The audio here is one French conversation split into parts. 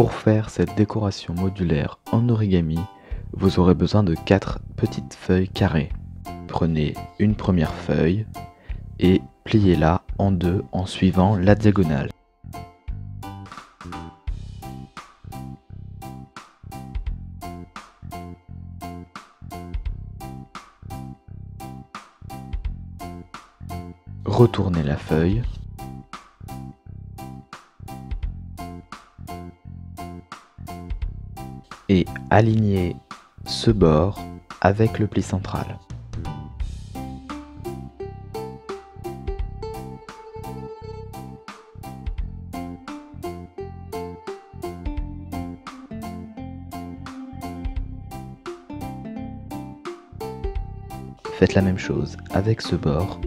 Pour faire cette décoration modulaire en origami, vous aurez besoin de 4 petites feuilles carrées. Prenez une première feuille et pliez-la en deux en suivant la diagonale. Retournez la feuille. Et alignez ce bord avec le pli central. Faites la même chose avec ce bord.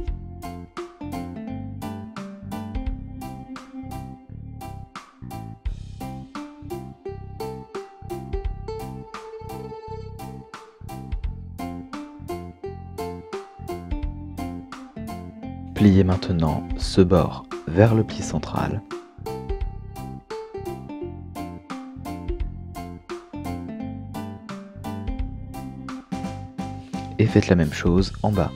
Pliez maintenant ce bord vers le pli central. Et faites la même chose en bas.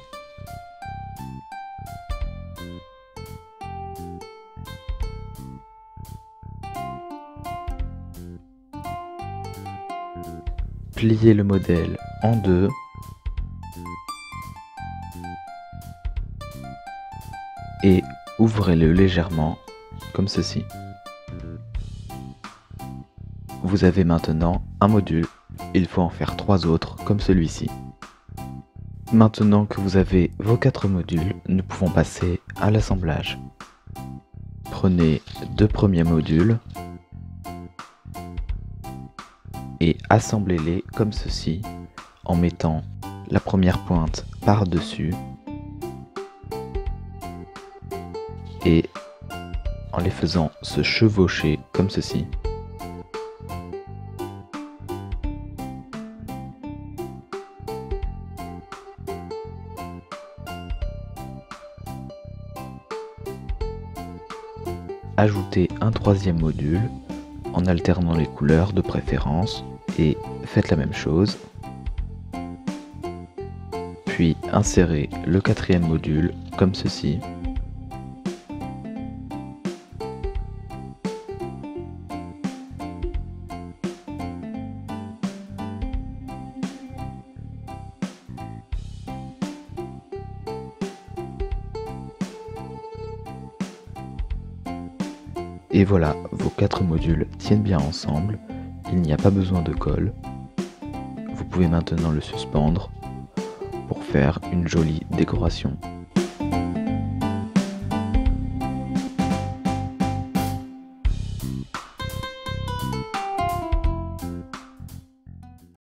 Pliez le modèle en deux. Et ouvrez-le légèrement, comme ceci. Vous avez maintenant un module, il faut en faire 3 autres, comme celui-ci. Maintenant que vous avez vos 4 modules, nous pouvons passer à l'assemblage. Prenez 2 premiers modules et assemblez-les comme ceci, en mettant la première pointe par-dessus et en les faisant se chevaucher comme ceci. Ajoutez un 3e module en alternant les couleurs de préférence et faites la même chose. Puis insérez le 4e module comme ceci. Et voilà, vos 4 modules tiennent bien ensemble, il n'y a pas besoin de colle. Vous pouvez maintenant le suspendre pour faire une jolie décoration.